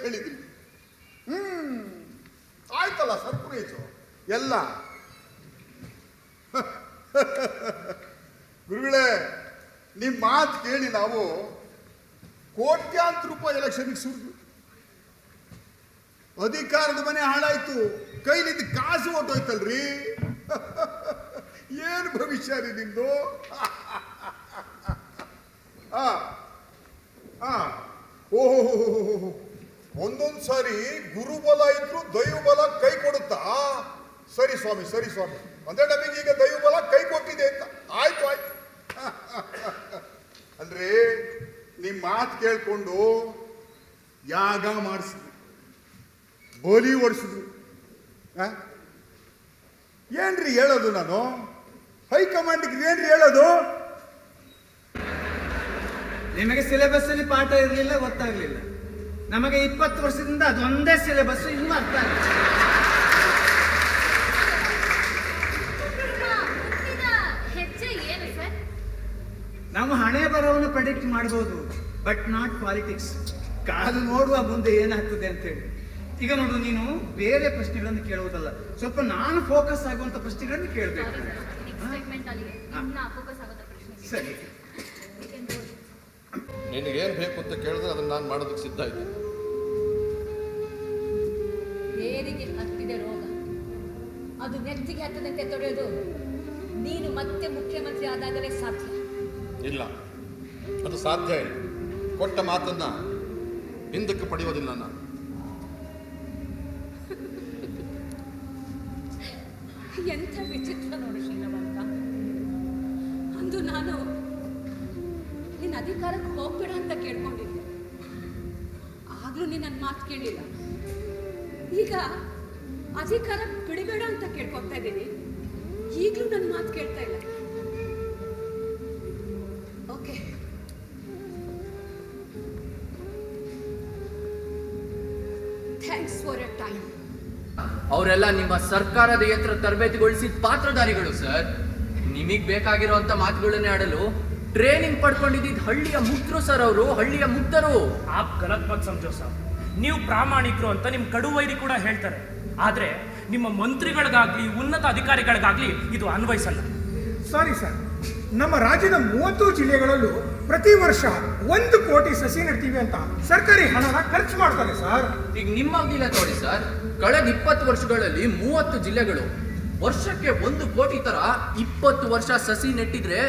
ಹೇಳಿದ್ರಿ. ಆಯ್ತಲ್ಲ ಸರ್ಪ್ರೈಸು ಎಲ್ಲ. ಗುರುಗಳೇ, ನಿಮ್ಮ ಮಾತು ಕೇಳಿ ನಾವು ಕೋಟ್ಯಾಂತರ ರೂಪಾಯಿ ಎಲೆಕ್ಷನ್ಗೆ ಸುರಿದು ಅಧಿಕಾರದ ಮನೆ ಹಾಳಾಯ್ತು, ಕೈಲಿದ್ದ ಕಾಸು ಹೊಟ್ಟೋಯ್ತಲ್ರಿ. ಏನು ಭವಿಷ್ಯ ರೀ ನಿಮ್ದು? ಓಹೋ, ಒಂದೊಂದು ಸಾರಿ ಗುರುಬಲ ಇದ್ರು ದೈವಬಲ ಕೈ ಕೊಡುತ್ತಾ? ಸರಿ ಸ್ವಾಮಿ, ಸರಿ ಸ್ವಾಮಿ, ಅಂದ್ರೆ ನಮಗೆ ಈಗ ದೈವಬಲ ಕೈ ಕೊಟ್ಟಿದೆ ಅಂತ. ಆಯ್ತು ಆಯ್ತು. ಅಂದ್ರೆ ನಿಮ್ಮ ಮಾತು ಕೇಳ್ಕೊಂಡು ಯಾಗ ಮಾಡಿಸಿದ್ರು, ಬಲಿ ಓಡಿಸಿದ್ರು. ಏನ್ರಿ ಹೇಳೋದು ನಾನು? ಹೈಕಮಾಂಡ್ಗೆ ಏನ್ರಿ ಹೇಳೋದು? ನಿಮಗೆ ಸಿಲೆಬಸ್ ಅಲ್ಲಿ ಪಾಠ ಇರಲಿಲ್ಲ, ಗೊತ್ತಾಗ್ಲಿಲ್ಲ. ನಮಗೆ 20 ವರ್ಷದಿಂದ ಅದೊಂದೇ ಸಿಲೆಬಸ್, ಇನ್ನೂ ಅರ್ಥ ಆಗಿಲ್ಲ. ನಾವು ಹಣೆ ಬರವನ್ನು ಪ್ರೆಡಿಕ್ಟ್ ಮಾಡಬಹುದು, ಬಟ್ ನಾಟ್ ಪಾಲಿಟಿಕ್ಸ್. ಕಾದು ನೋಡುವ ಮುಂದೆ ಏನಾಗ್ತದೆ ಅಂತೇಳಿ. ಈಗ ನೋಡು, ನೀನು ಬೇರೆ ಪ್ರಶ್ನೆಗಳನ್ನು ಕೇಳುವುದಲ್ಲ, ಸ್ವಲ್ಪ ನಾನು ಫೋಕಸ್ ಆಗುವಂತ ಪ್ರಶ್ನೆಗಳನ್ನು ಕೇಳಬೇಕು. ಸರಿ, ನಿನಗೇನು ಬೇಕು ಅಂತ ಕೇಳಿದ್ರೆ ಅದನ್ನ ನಾನು ಮಾಡೋದಕ್ಕೆ ಸಿದ್ಧ ಇದ್ದೀನಿ. ಬೇರಿಗೆ ಹತ್ತಿದೆ ರೋಗ, ಅದು ನೆತ್ತಿಗೆ ಹತ್ತದಂತೆ ತೊಡೆಯೋದು ನೀನು ಮತ್ತೆ ಮುಖ್ಯಮಂತ್ರಿ ಆದಾಗಲೇ ಸಾಧ್ಯ. ಇಲ್ಲ, ಅದು ಸಾಧ್ಯ ಇಲ್ಲ. ಕೊಟ್ಟ ಮಾತನ್ನ ಹಿಂದಕ್ಕೆ ಪಡೆಯೋದಿಲ್ಲ ನಾನು. ಎಂಥ ವಿಚಿತ್ರ ನೋಡಿ ಶ್ರೀನವಂತ. ಅಂದು ನಾನು ನಿನ್ನ ಅಧಿಕಾರಕ್ಕೆ ಹೋಗ್ಬೇಡ ಅಂತ ಕೇಳ್ಕೊಂಡಿದ್ದೆ, ಆಗ್ಲೂ ನೀನು ನನ್ನ ಮಾತು ಕೇಳಿಲ್ಲ. ಈಗ ಅಧಿಕಾರ ಬಿಡಬೇಡ ಅಂತ ಕೇಳ್ಕೊತಾ ಇದ್ದೀನಿ, ಈಗಲೂ ನನ್ನ ಮಾತು ಕೇಳ್ತಾ ಇಲ್ಲ. Okay, thanks for your time. ಅವರೆಲ್ಲ ನಿಮ್ಮ ಸರ್ಕಾರದ ಯಂತ್ರ ತರಬೇತಿಗೊಳಿಸಿದ ಪಾತ್ರಧಾರಿಗಳು ಸರ್. ನಿಮಗ್ ಬೇಕಾಗಿರುವಂತ ಮಾತುಗಳನ್ನೇ ಆಡಲು ಟ್ರೈನಿಂಗ್ ಪಡ್ಕೊಂಡಿದ್ದ ಹಳ್ಳಿಯ ಮುಗ್ಧರು ಸರ್. ಅವರು ಹಳ್ಳಿಯ ಮುಗ್ಧರು. ಆಪ್ ಗಲತ್ ಮತ್ ಸಮಜೋ ಸರ್. ನೀವು ಪ್ರಾಮಾಣಿಕರು ಅಂತ ನಿಮ್ ಕಡುವೈರಿ ಕೂಡ ಹೇಳ್ತಾರೆ, ಆದ್ರೆ ನಿಮ್ಮ ಮಂತ್ರಿಗಳಿಗಾಗ್ಲಿ ಉನ್ನತ ಅಧಿಕಾರಿಗಳಿಗಾಗ್ಲಿ ಇದು ಅನ್ವಯಿಸಲ್ಲ. ಸಾರಿ ಸರ್, ನಮ್ಮ ರಾಜ್ಯದ 30 ಜಿಲ್ಲೆಗಳಲ್ಲೂ ಪ್ರತಿ ವರ್ಷ 1 ಕೋಟಿ ಸಸಿ ನೆಡ್ತೀವಿ ಅಂತ ಸರ್ಕಾರಿ ಹಣನ ಖರ್ಚು ಮಾಡ್ತಾರೆ ಸರ್. ಈಗ ನಿಮ್ಮದಿಲ್ಲ ನೋಡಿ ಸರ್, ಕಳೆದ 20 ವರ್ಷಗಳಲ್ಲಿ 30 ಜಿಲ್ಲೆಗಳು ವರ್ಷಕ್ಕೆ 1 ಕೋಟಿ ತರ 20 ವರ್ಷ ಸಸಿ ನೆಟ್ಟಿದ್ರೆ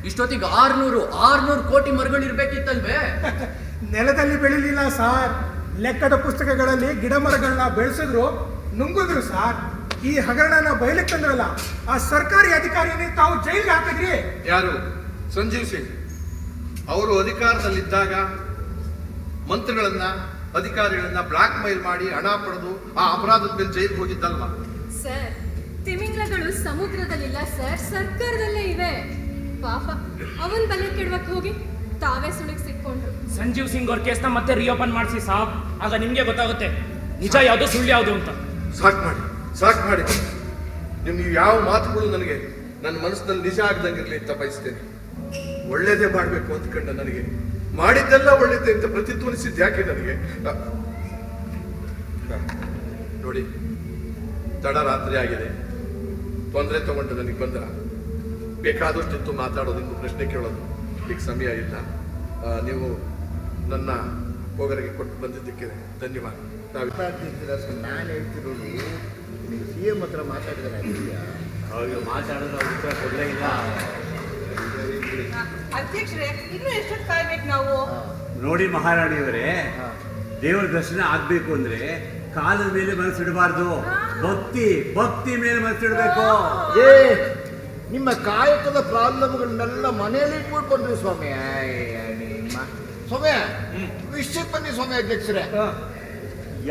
ಇಷ್ಟೊತ್ತಿಗೆ 600 ಕೋಟಿ ಮರಗಳು ಇರ್ಬೇಕಿತ್ತಲ್ವೇ? ನೆಲದಲ್ಲಿ ಬೆಳಿಲಿಲ್ಲ ಸರ್, ಲೆಕ್ಕದ ಪುಸ್ತಕಗಳಲ್ಲಿ ಗಿಡ ಮರಗಳನ್ನ ಬೆಳೆಸಿದ್ರು, ನುಂಗಿದ್ರು ಸರ್. ಈ ಹಗರಣನ ಬಯಲಿಗೆ ತಂದ್ರಲ್ಲ, ಆ ಸರ್ಕಾರಿ ಅಧಿಕಾರಿಯನ್ನೇ ತಾವು ಜೈಲಿಗೆ ಹಾಕಿದ್ರಿ. ಯಾರು? ಸಂಜೀವ್ ಸಿಂಗ್ ಅವರು ಅಧಿಕಾರದಲ್ಲಿದ್ದಾಗ ಮಂತ್ರಿಗಳನ್ನ ಅಧಿಕಾರಿಗಳನ್ನ ಬ್ಲಾಕ್ ಮೇಲ್ ಮಾಡಿ ಹಣ ಪಡೆದು ಆ ಅಪರಾಧದ ಮೇಲೆ ಜೈಲಿಗೆ ಹೋಗಿದ್ದಲ್ವಾ? ಸರ್, ತಿಮಿಂಗ್ಲಗಳು ಸಮುದ್ರದಲ್ಲಿಲ್ಲ ಸರ್, ಸರ್ಕಾರದಲ್ಲೇ ಇವೆ. ಪಾಪ ಅವನ್ ಬಲೆ ಕೆಡವಕ್ಕೆ ಹೋಗಿ ತಾವೇ ಸುಳಿಗೆ ಸಿಕ್ಕೊಂಡ್ರು. ಸಂಜೀವ್ ಸಿಂಗ್ ಅವ್ರ ಕೇಸ್ನ ಮತ್ತೆ ರಿಓಪನ್ ಮಾಡಿಸಿ ಸಾಬ್, ಆಗ ನಿಮ್ಗೆ ಗೊತ್ತಾಗುತ್ತೆ ನಿಜ ಯಾವುದು ಸುಳ್ಳು ಯಾವುದು ಅಂತ. ಸಾಕು ಮಾಡಿ. ನೀವು ಯಾವ ಮಾತುಗಳು ನನಗೆ ನನ್ನ ಮನಸ್ಸಿನಲ್ಲಿ ನಿಜ ಆಗದಂಗಿರ್ಲಿ ಅಂತ ಬಯಸ್ತೇನೆ. ಒಳ್ಳೇದೇ ಮಾಡಬೇಕು ಅಂದ್ಕೊಂಡ ನನಗೆ ಮಾಡಿದ್ದೆಲ್ಲ ಒಳ್ಳೇದೇ ಅಂತ ಪ್ರತಿಧ್ವನಿಸಿದ್ದು ಯಾಕೆ ನನಗೆ? ನೋಡಿ, ತಡರಾತ್ರಿ ಆಗಿದೆ, ತೊಂದರೆ ತಗೊಂಡು ನನಗೆ ಬಂದ ಬೇಕಾದಷ್ಟಿತ್ತು ಮಾತಾಡೋದಕ್ಕೆ, ಪ್ರಶ್ನೆ ಕೇಳೋದು ಈಗ ಸಮಯ ಇಲ್ಲ. ನೀವು ನನ್ನ ಹೋಗರಿಗೆ ಕೊಟ್ಟು ಬಂದಿದ್ದಕ್ಕೆ ಧನ್ಯವಾದ. ನಾನು ಹೇಳ್ತಿರೋದು ನೀವು CM ಹತ್ರ ಮಾತಾಡಿದ್ರೆ ಅವ್ರಿಗೆ ಮಾತಾಡಿದ್ರೆ ಉತ್ತರ ಕೊಡಲೇ ಇಲ್ಲ. ಅಧ್ಯಕ್ಷರೇ, ಇನ್ನೂ ಎಷ್ಟೊತ್ತು ಕಾಯ್ಬೇಕು ನಾವು? ನೋಡಿ ಮಹಾರಾಣಿಯವರೇ, ದೇವರ ದರ್ಶನ ಆಗ್ಬೇಕು ಅಂದ್ರೆ ಕಾಲದ ಮೇಲೆ ಮನಸ್ಸಿಡಬಾರ್ದು, ಭಕ್ತಿ ಮೇಲೆ ಮನಸ್ಸಿಡಬೇಕು. ನಿಮ್ಮ ಕಾಯಕದ ಪ್ರಾಬ್ಲಮ್ಗಳನ್ನೆಲ್ಲ ಮನೆಯಲ್ಲಿ ಇಟ್ಬಿಟ್ಟು ಬಂದ್ರಿ ಸ್ವಾಮಿ. ನಿಮ್ಮ ಸ್ವಾಮಿ ವಿಷಯಕ್ಕೆ ಬನ್ನಿ ಸ್ವಾಮಿ ಅಧ್ಯಕ್ಷರೇ.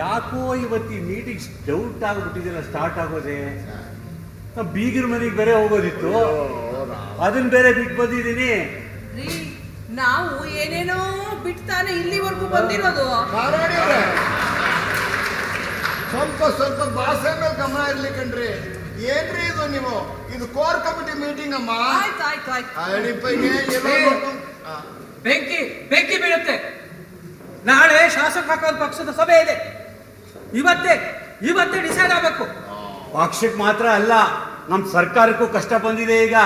ಯಾಕೋ ಇವತ್ತು ಈ ಮೀಟಿಂಗ್ ಡೌಟ್ ಆಗ್ಬಿಟ್ಟಿದೆಲ್ಲ ಸ್ಟಾರ್ಟ್ ಆಗೋದೆ. ಬೀಗರ ಮನೆಗೆ ಬೇರೆ ಹೋಗೋದಿತ್ತು, ಅದನ್ನ ಬೇರೆ ಬಿಟ್ಟು ಬಂದಿದ್ದೀನಿ. ನಾವು ಏನೇನೋ ಬಿಟ್ಟಾನೆ ಇಲ್ಲಿವರೆಗೂ ಬಂದಿರೋದು. ಸ್ವಲ್ಪ ಭಾಷೆ ಮೇಲೆ ಗಮನ ಇರ್ಲಿ ಕಣ್ರಿ. ಏನ್ರಿ ಇದು ನೀವು? ಇದು ಕೋರ್ ಕಮಿಟಿ ಮೀಟಿಂಗ್ ಅಮ್ಮ. ಆಯ್ತು ಬೆಂಕಿ ಬೀಳುತ್ತೆ. ನಾಳೆ ಶಾಸಕಾಂಗ ಪಕ್ಷದ ಸಭೆ ಇದೆ. ಇವತ್ತೇ ಡಿಸೈಡ್ ಆಗಬೇಕು. ಪಕ್ಷಕ್ಕೆ ಮಾತ್ರ ಅಲ್ಲ, ನಮ್ಮ ಸರ್ಕಾರಕ್ಕೂ ಕಷ್ಟ ಬಂದಿದೆ ಈಗ.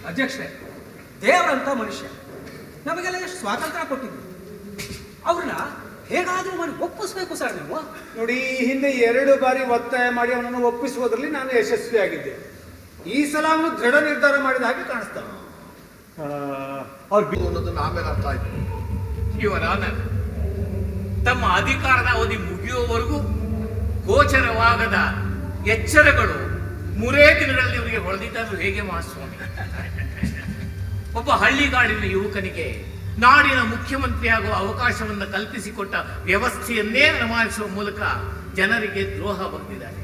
ಅಧ್ಯಕ್ಷರೇ, ದೇವರಂತ ಮನುಷ್ಯ ನಮಗೆಲ್ಲ ಎಷ್ಟು ಸ್ವಾತಂತ್ರ್ಯ ಕೊಟ್ಟಿದ್ರು. ಅವ್ರನ್ನ ಹೇಗಾದ್ರೂ ಮಾಡಿ ಒಪ್ಪಿಸ್ಬೇಕು ಸರ್ ನೀವು. ನೋಡಿ, ಈ ಹಿಂದೆ 2 ಬಾರಿ ಒತ್ತಾಯ ಮಾಡಿ ಅವನನ್ನು ಒಪ್ಪಿಸುವುದರಲ್ಲಿ ನಾನು ಯಶಸ್ವಿಯಾಗಿದ್ದೆ. ಈ ಸಲ ಅವನು ದೃಢ ನಿರ್ಧಾರ ಮಾಡಿದ ಹಾಗೆ ಕಾಣಿಸ್ತಾನೆ. ಅವ್ರು ಅನ್ನೋದನ್ನ ಆಮೇಲೆ ಅರ್ಥ ಆಯ್ತು. ಇವರಾನ ತಮ್ಮ ಅಧಿಕಾರದ ಅವಧಿ ಮುಗಿಯುವವರೆಗೂ ಗೋಚರವಾಗದ ಎಚ್ಚರಗಳು 3 ದಿನಗಳಲ್ಲಿ ಇವರಿಗೆ ಹೊಳೆದಿದ್ದಾದ್ರು ಹೇಗೆ ಮಹಾಸ್ವಾಮಿ? ಒಬ್ಬ ಹಳ್ಳಿಗಾಡಿನ ಯುವಕನಿಗೆ ನಾಡಿನ ಮುಖ್ಯಮಂತ್ರಿ ಆಗುವ ಅವಕಾಶವನ್ನು ಕಲ್ಪಿಸಿಕೊಟ್ಟ ವ್ಯವಸ್ಥೆಯನ್ನೇ ಅನುಮಾನಿಸುವ ಮೂಲಕ ಜನರಿಗೆ ದ್ರೋಹ ಬಗೆದಿದ್ದಾರೆ.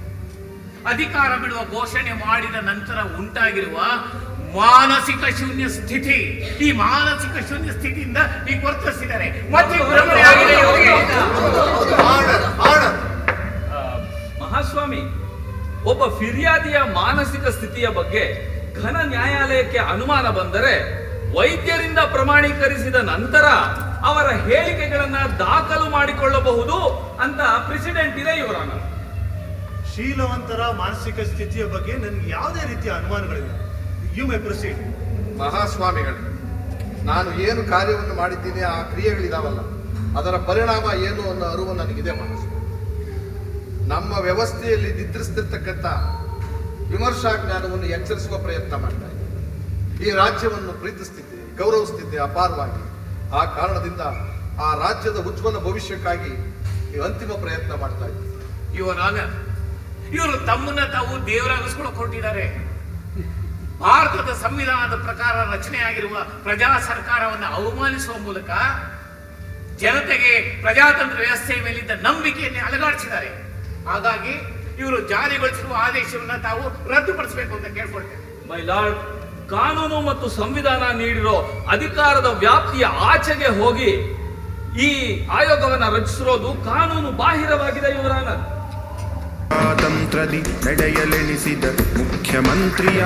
ಅಧಿಕಾರ ಬಿಡುವ ಘೋಷಣೆ ಮಾಡಿದ ನಂತರ ಉಂಟಾಗಿರುವ ಮಾನಸಿಕ ಶೂನ್ಯ ಸ್ಥಿತಿ, ಈ ಮಾನಸಿಕ ಶೂನ್ಯ ಸ್ಥಿತಿಯಿಂದ ಈಗ ವರ್ತಿಸಿದ್ದಾರೆ. ಮತ್ತೆ ಭ್ರಮಣೆಯಾಗಿದೆ ಇವರಿಗೆ. ಮಹಾಸ್ವಾಮಿ, ಒಬ್ಬ ಫಿರ್ಯಾದಿಯ ಮಾನಸಿಕ ಸ್ಥಿತಿಯ ಬಗ್ಗೆ ಘನ ನ್ಯಾಯಾಲಯಕ್ಕೆ ಅನುಮಾನ ಬಂದರೆ ವೈದ್ಯರಿಂದ ಪ್ರಮಾಣೀಕರಿಸಿದ ನಂತರ ಅವರ ಹೇಳಿಕೆಗಳನ್ನ ದಾಖಲು ಮಾಡಿಕೊಳ್ಳಬಹುದು ಅಂತ ಪ್ರೆಸಿಡೆಂಟ್ ಇದೆ ಇವರನ್ನ. ಶೀಲವಂತರ ಮಾನಸಿಕ ಸ್ಥಿತಿಯ ಬಗ್ಗೆ ನನಗೆ ಯಾವುದೇ ರೀತಿಯ ಅನುಮಾನಗಳಿಲ್ಲ. You my proceed. ಮಹಾಸ್ವಾಮಿಗಳೇ, ನಾನು ಏನು ಕಾರ್ಯವನ್ನು ಮಾಡಿದ್ದೀನಿ, ಆ ಕ್ರಿಯೆಗಳಿದಾವಲ್ಲ, ಅದರ ಪರಿಣಾಮ ಏನು ಅನ್ನೋ ಅರಿವು ನನಗಿದೆ ಮಹಾಸ್ವಾಮಿ. ನಮ್ಮ ವ್ಯವಸ್ಥೆಯಲ್ಲಿ ನಿದ್ರಿಸ್ತಿರ್ತಕ್ಕಂಥ ವಿಮರ್ಶಾ ಜ್ಞಾನವನ್ನು ಎಚ್ಚರಿಸುವ ಪ್ರಯತ್ನ ಮಾಡ್ತಾ ಇದ್ದೆ. ಈ ರಾಜ್ಯವನ್ನು ಪ್ರೀತಿಸ್ತಿದ್ದೆ, ಗೌರವಿಸ್ತಿದ್ದೆ ಅಪಾರವಾಗಿ. ಆ ಕಾರಣದಿಂದ ಆ ರಾಜ್ಯದ ಉಜ್ವಲ ಭವಿಷ್ಯಕ್ಕಾಗಿ ಈ ಅಂತಿಮ ಪ್ರಯತ್ನ ಮಾಡ್ತಾ ಇದ್ದೆ. ಇವರು ತಮ್ಮನ್ನ ತಾವು ದೇವರಾಗಿಸ್ಕೊಳ್ಳೋಕೆ ಹೊರಟಿದ್ದಾರೆ. ಭಾರತದ ಸಂವಿಧಾನದ ಪ್ರಕಾರ ರಚನೆಯಾಗಿರುವ ಪ್ರಜಾ ಸರ್ಕಾರವನ್ನು ಅವಮಾನಿಸುವ ಮೂಲಕ ಜನತೆಗೆ ಪ್ರಜಾತಂತ್ರ ವ್ಯವಸ್ಥೆಯ ಮೇಲಿದ್ದ ನಂಬಿಕೆಯನ್ನೇ ಅಲುಗಾಡಿಸಿದ್ದಾರೆ. ಹಾಗಾಗಿ ಇವರು ಜಾರಿಗೊಳಿಸಿರುವ ಆದೇಶವನ್ನು ತಾವು ರದ್ದುಪಡಿಸಬೇಕು ಅಂತ ಕೇಳ್ಕೊಳ್ತೇವೆ. ಮೈ ಲಾರ್ಡ್, ಕಾನೂನು ಮತ್ತು ಸಂವಿಧಾನ ನೀಡಿರೋ ಅಧಿಕಾರದ ವ್ಯಾಪ್ತಿಯ ಆಚೆಗೆ ಹೋಗಿ ಈ ಆಯೋಗವನ್ನ ರಚಿಸಿರೋದು ಕಾನೂನು ಬಾಹಿರವಾಗಿದೆ ಇವರಾನ. ಸ್ವಾತಂತ್ರ್ಯದಿ ನಡೆಯಲೆಣಿಸಿದ ಮುಖ್ಯಮಂತ್ರಿಯ